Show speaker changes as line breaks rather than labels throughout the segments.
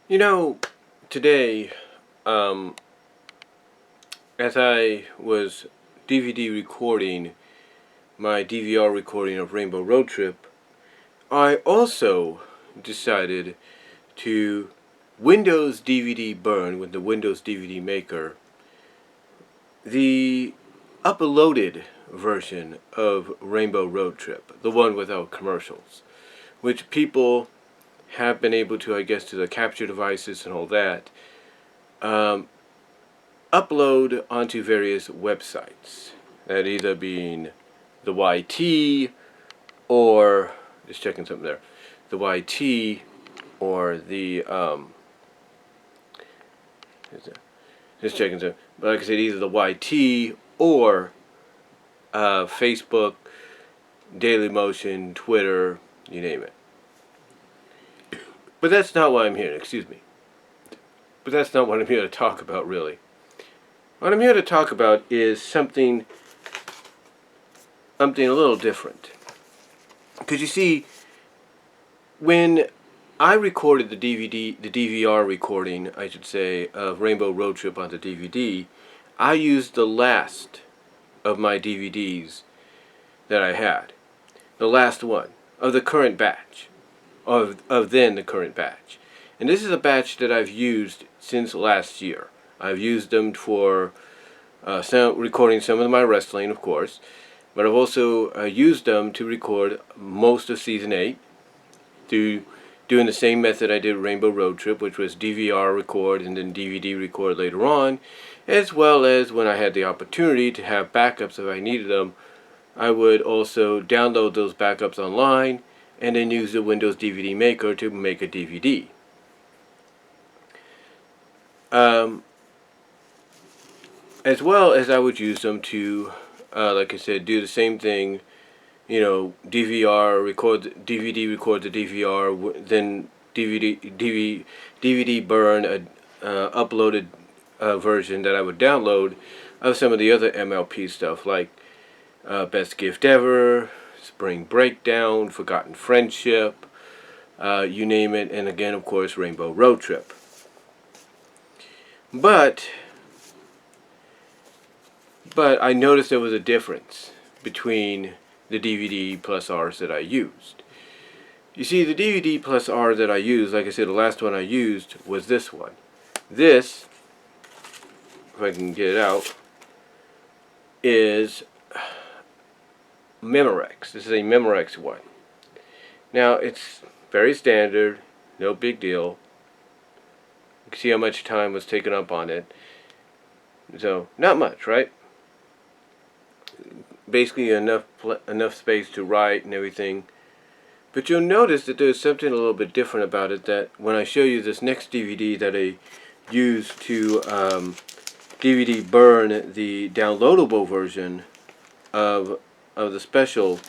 You know, today, um, as I was DVD recording my DVR recording of Rainbow Road Trip, I also decided to Windows DVD burn with the Windows DVD Maker the uploaded version of Rainbow Road Trip, the one without commercials, which people have been able to, I guess, to the capture devices and all that, um, upload onto various websites. That either being the YT or just checking something there, the YT or the just checking something. But like I said, either the YT or Facebook, Daily Motion, Twitter, you name it. But that's not why I'm here. Excuse me. But that's not what I'm here to talk about, really. What I'm here to talk about is something a little different. Because you see, when I recorded the DVR recording, I should say, of Rainbow Road Trip onto DVD, I used the last of my DVDs that I had. The last one of the current batch. Of then the current batch. And this is a batch that I've used since last year. I've used them for recording some of my wrestling, of course. But I've also used them to record most of Season 8 through doing the same method I did Rainbow Road Trip, which was DVR record and then DVD record later on, as well as when I had the opportunity to have backups if I needed them, I would also download those backups online and then use the Windows DVD Maker to make a DVD. As well as I would use them to, like I said, do the same thing. You know, DVR record, DVD record the DVR, then DVD burn a uploaded version that I would download of some of the other MLP stuff like Best Gift Ever, Spring Breakdown, Forgotten Friendship, you name it, and again, of course, Rainbow Road Trip. But I noticed there was a difference between the DVD+Rs that I used. You see, the DVD+R that I used, like I said, the last one I used was this one. This, if I can get it out, is Memorex. This is a Memorex one. Now, it's very standard, no big deal. You can see how much time was taken up on it. So, not much, right? Basically enough space to write and everything. But you'll notice that there's something a little bit different about it, that when I show you this next DVD that I used to DVD burn the downloadable version of the special,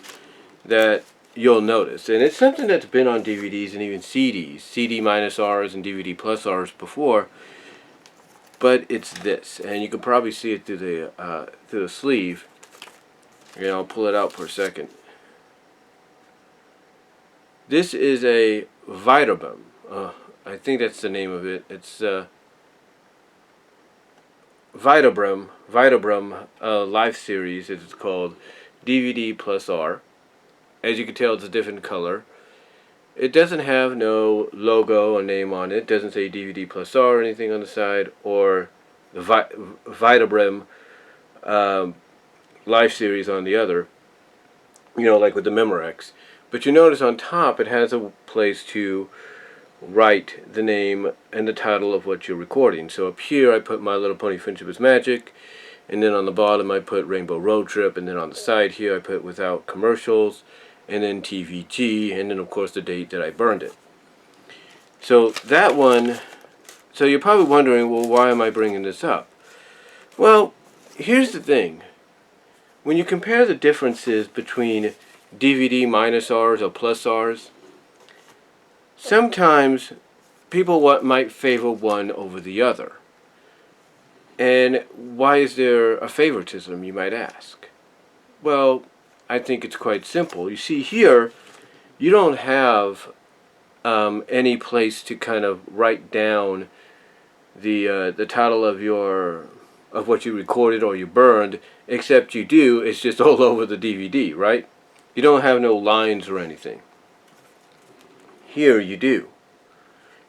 that you'll notice. And it's something that's been on DVDs and even CDs, CD-Rs and DVD+Rs before, but it's this. And you can probably see it through the sleeve. And I'll pull it out for a second. This is a Verbatim. I think that's the name of it. It's Verbatim Live Series, as it's called, DVD+R. As you can tell, it's a different color. It doesn't have no logo or name on it. It doesn't say DVD+R or anything on the side, or the Verbatim Live Series on the other. You know, like with the Memorex. But you notice on top it has a place to write the name and the title of what you're recording. So up here I put My Little Pony Friendship is Magic, and then on the bottom I put Rainbow Road Trip, and then on the side here I put Without Commercials, and then TVG, and then of course the date that I burned it. So that one, so you're probably wondering, well, why am I bringing this up? Well, here's the thing. When you compare the differences between DVD-Rs or +Rs, sometimes people might favor one over the other. And why is there a favoritism, you might ask? Well, I think it's quite simple. You see here, you don't have any place to kind of write down the title of what you recorded or you burned, except you do. It's just all over the DVD, right? You don't have no lines or anything. Here you do.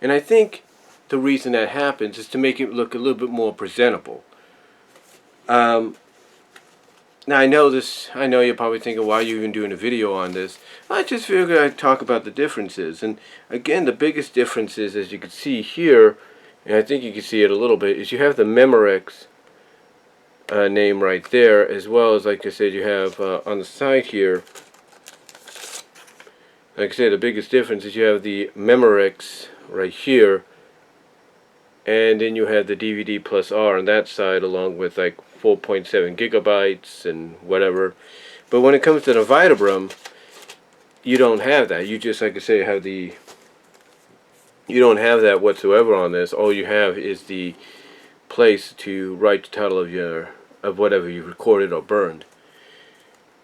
And I think the reason that happens is to make it look a little bit more presentable. Now I know you're probably thinking, why are you even doing a video on this? I just figured I'd talk about the differences. And again, the biggest difference is, as you can see here, and I think you can see it a little bit, is you have the Memorex name right there, as well as, like I said, you have on the side here, like I said, the biggest difference is you have the Memorex right here, and then you have the DVD+R on that side, along with like 4.7 gigabytes and whatever. But when it comes to the Verbatim, you don't have that. You just, like I say, have the... You don't have that whatsoever on this. All you have is the place to write the title of whatever you recorded or burned.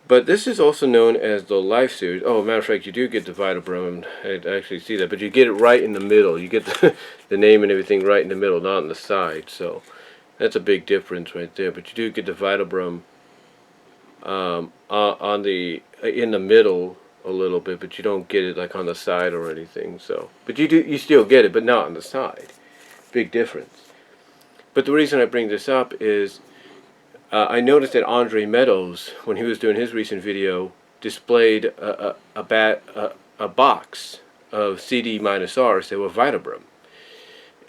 But this is also known as the Life Series. Oh, matter of fact, you do get the Verbatim. I actually see that, but you get it right in the middle. You get the name and everything right in the middle, not on the side. So that's a big difference right there. But you do get the Verbatim in the middle a little bit, but you don't get it like on the side or anything. So, but you still get it, but not on the side. Big difference. But the reason I bring this up is I noticed that Andre Meadows, when he was doing his recent video, displayed a box of CD-Rs that were Verbatim.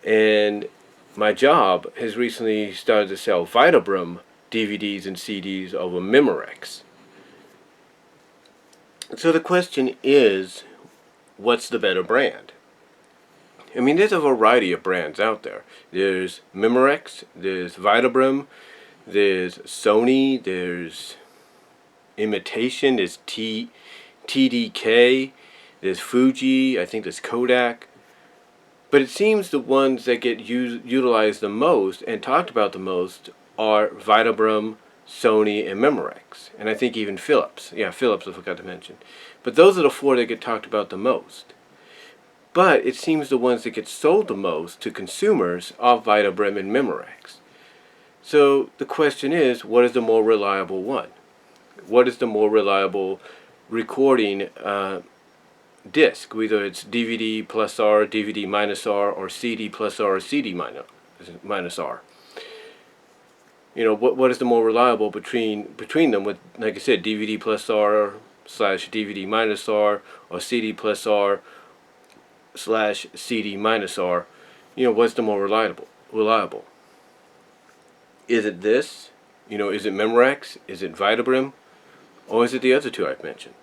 And my job has recently started to sell Verbatim DVDs and CDs over Memorex. So the question is, what's the better brand? I mean, there's a variety of brands out there. There's Memorex, there's Verbatim, there's Sony, there's Imitation, there's TDK, there's Fuji, I think there's Kodak. But it seems the ones that get utilized the most and talked about the most are Verbatim, Sony, and Memorex. And I think even Philips. Yeah, Philips I forgot to mention. But those are the four that get talked about the most. But it seems the ones that get sold the most to consumers are Verbatim and Memorex. So the question is, what is the more reliable one? What is the more reliable recording disc? Whether it's DVD+R, DVD-R, or CD+R, or CD-R. You know, what is the more reliable between them? With, like I said, DVD+R / DVD-R, or CD+R / CD-R. You know, what's the more reliable? Is it this? You know, is it Memorex? Is it Verbatim? Or is it the other two I've mentioned?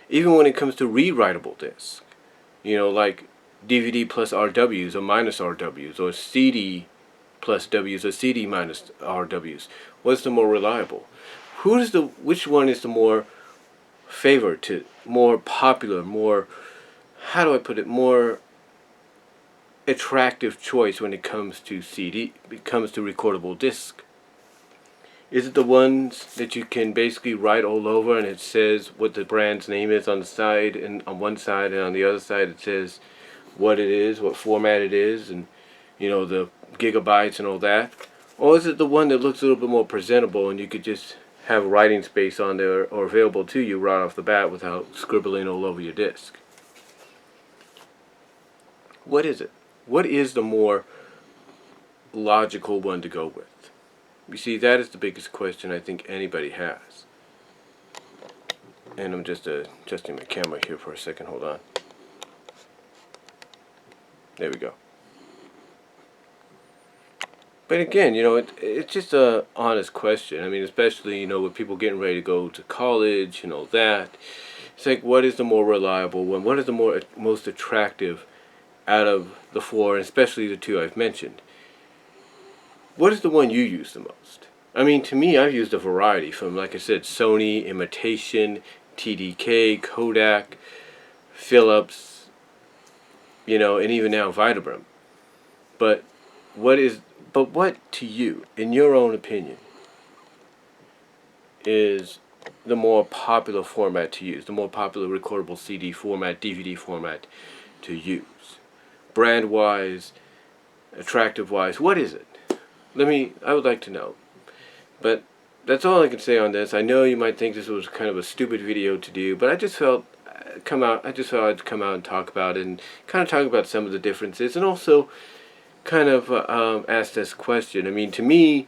Even when it comes to rewritable discs, you know, like DVD+RWs or -RWs, or CD+Ws or CD-RWs, what's the more reliable? Which one is the more favored to, more popular, more, how do I put it, more attractive choice when it comes to recordable disc? Is it the ones that you can basically write all over and it says what the brand's name is on the side, and on one side, and on the other side it says what it is, what format it is, and you know, the gigabytes and all that? Or is it the one that looks a little bit more presentable and you could just have writing space on there or available to you right off the bat without scribbling all over your disc? What is it? What is the more logical one to go with? You see, that is the biggest question I think anybody has. And I'm just adjusting my camera here for a second. Hold on. There we go. But again, you know, it's just a honest question. I mean, especially, you know, with people getting ready to go to college and all that. It's like, what is the more reliable one? What is the most attractive out of the four, and especially the two I've mentioned? What is the one you use the most? I mean, to me, I've used a variety from, like I said, Sony, Imitation, TDK, Kodak, Philips, you know, and even now Verbatim. But what to you, in your own opinion, is the more popular format to use, the more popular recordable CD format, DVD format to use? Brand-wise, attractive-wise, what is it? I would like to know. But that's all I can say on this. I know you might think this was kind of a stupid video to do, but I just felt I'd come out and talk about it and kind of talk about some of the differences, and also kind of ask this question. I mean, to me,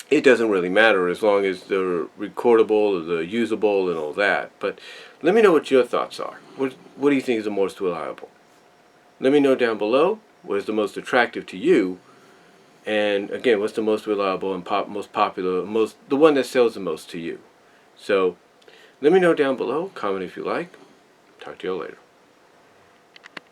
it doesn't really matter as long as they're recordable, they're usable, and all that. But let me know what your thoughts are. What do you think is the most reliable? Let me know down below what is the most attractive to you. And again, what's the most reliable and most popular, the one that sells the most to you? So let me know down below. Comment if you like. Talk to you all later.